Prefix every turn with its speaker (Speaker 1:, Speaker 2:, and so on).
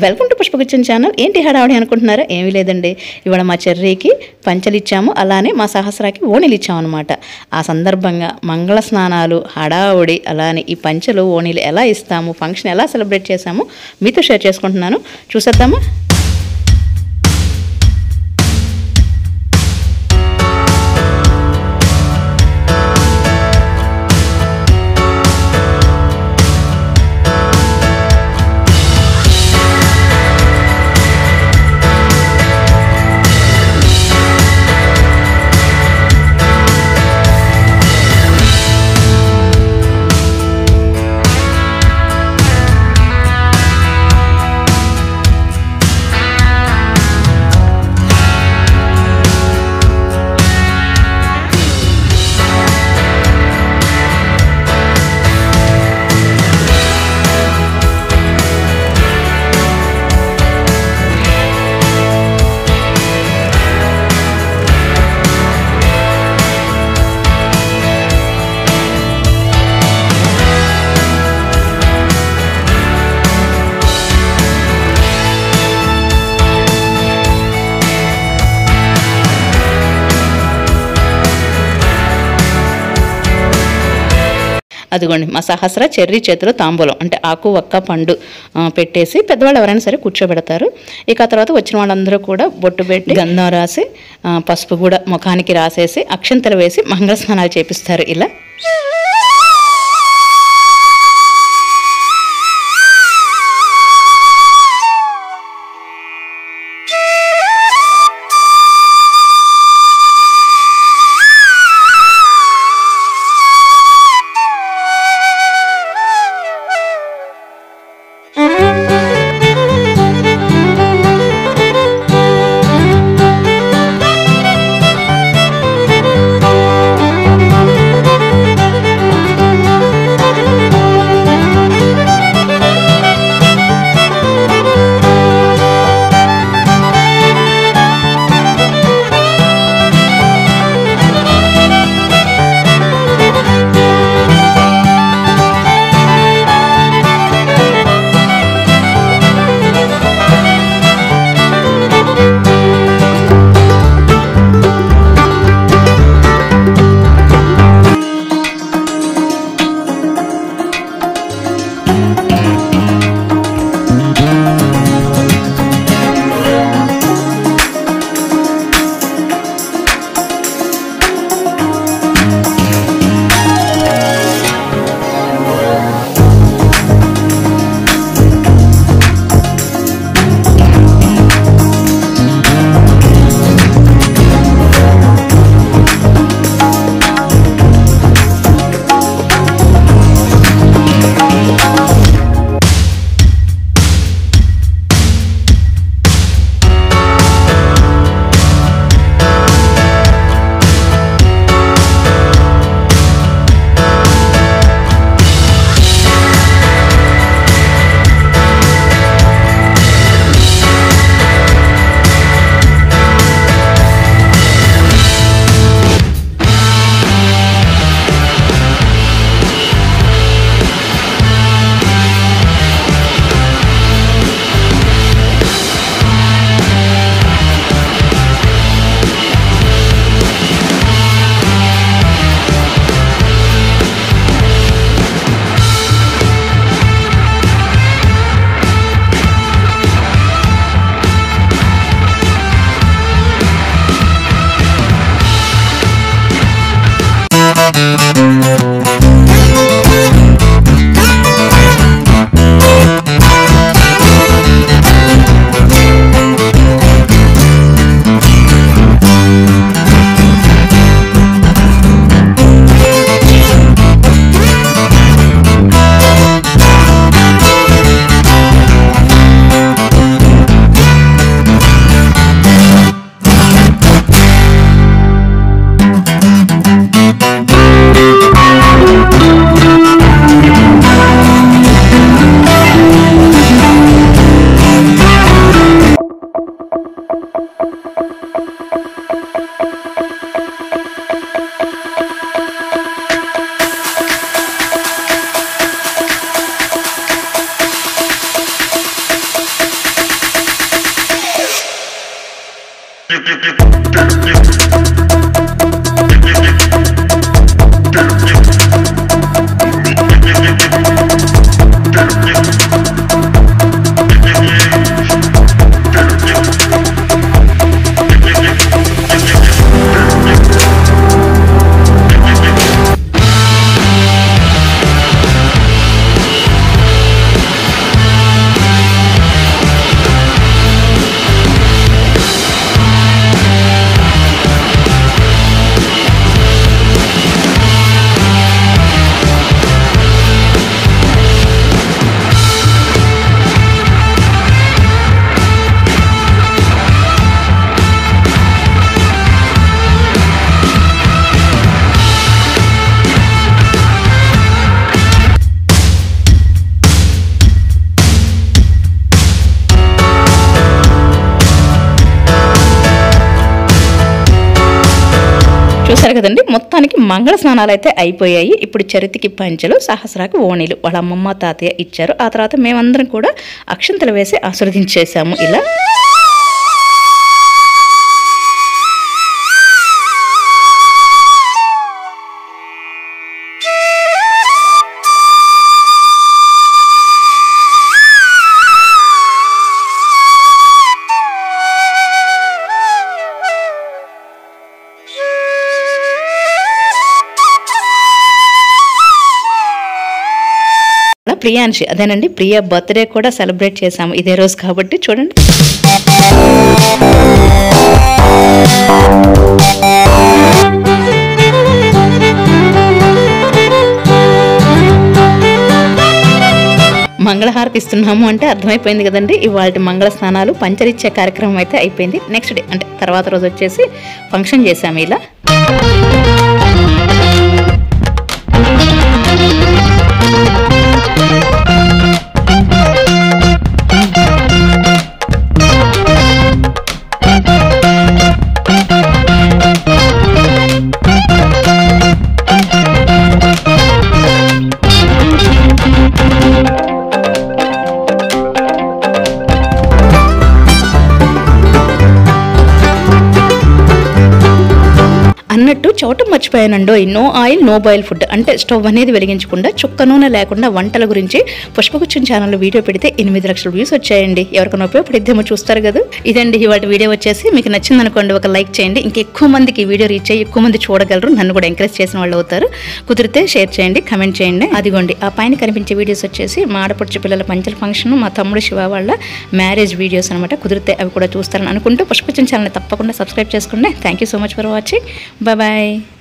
Speaker 1: Welcome to పుష్పగుచ్చం channel. ఏంటి హడావుడి అనుకుంటున్నారా? ఏమీ లేదండి, ఇవాళ మా చెర్రీకి పంచలు ఇచ్చాము, అలానే మా సహస్రాకి ఓణీలు ఇచ్చాము అనమాట. ఆ సందర్భంగా మంగళ స్నానాలు, హడావుడి, అలానే ఈ పంచలు ఓణీలు ఎలా ఇస్తాము, ఫంక్షన్ ఎలా సెలబ్రేట్ చేసాము మీతో షేర్ చేసుకుంటున్నాను. చూసేద్దామా? అదిగోండి, మా సహస్ర చెర్రీ చేతిలో తాంబూలం అంటే ఆకు ఒక్క పండు పెట్టేసి పెద్దవాళ్ళు ఎవరైనా సరే కూర్చోబెడతారు. ఇక ఆ తర్వాత వచ్చిన వాళ్ళందరూ కూడా బొట్టు పెట్టి గంధం రాసి పసుపు కూడా ముఖానికి రాసేసి అక్షంతలు వేసి మంగళ స్నానాలు చేపిస్తారు. ఇలా చూసారు కదండి, మొత్తానికి మంగళ స్నానాలు అయితే అయిపోయాయి. ఇప్పుడు చరితికి పంచెలు, సహస్రాకి ఓణీలు వాళ్ళ అమ్మమ్మ తాతయ్య ఇచ్చారు. ఆ తర్వాత మేమందరం కూడా అక్షంతలు వేసి ఆశీర్వదించేసాము. ఇలా ప్రియాంశి, అదేనండి ప్రియా బర్త్డే కూడా సెలబ్రేట్ చేశాము ఇదే రోజు కాబట్టి చూడండి. మంగళహారతి ఇస్తున్నాము అంటే అర్థమైపోయింది కదండి. ఇవాళ మంగళ స్నానాలు పంచరిచ్చే కార్యక్రమం అయితే అయిపోయింది. నెక్స్ట్ డే అంటే తర్వాత రోజు వచ్చేసి ఫంక్షన్ చేశాము. ఇలా అన్నట్టు చోట మర్చిపోయానండో. No oil no boil food అంటే స్టవ్ అనేది వెలిగించకుండా చుక్క నూనె లేకుండా వంటల గురించి పుష్పగుచ్చం ఛానల్లో వీడియో పెడితే 8 లక్షల వ్యూస్ వచ్చాయండి. ఎవరికైనా ఉపయోగపడిద్దేమో చూస్తారు కదా. ఇదండి ఇవాళ వీడియో వచ్చేసి. మీకు నచ్చింది అనుకోండి ఒక లైక్ చేయండి. ఇంకా ఎక్కువ మందికి ఈ వీడియో రీచ్ అయ్యి ఎక్కువ మంది చూడగలరు, నన్ను కూడా ఎంకరేజ్ చేసిన వాళ్ళు అవుతారు. కుదిరితే షేర్ చేయండి, కమెంట్ చేయండి. అదిగోండి ఆ పైన కనిపించే వీడియోస్ వచ్చేసి మా ఆడపడుచు పిల్లల పంచల ఫంక్షన్, మా తమ్ముడు శివ వాళ్ళ మ్యారేజ్ వీడియోస్ అనమాట. కుదిరితే అవి కూడా చూస్తారని అనుకుంటూ పుష్పగుచ్చం ఛానల్ తప్పకుండా సబ్స్క్రైబ్ చేసుకోండి. Thank you so much for watching. Bye bye.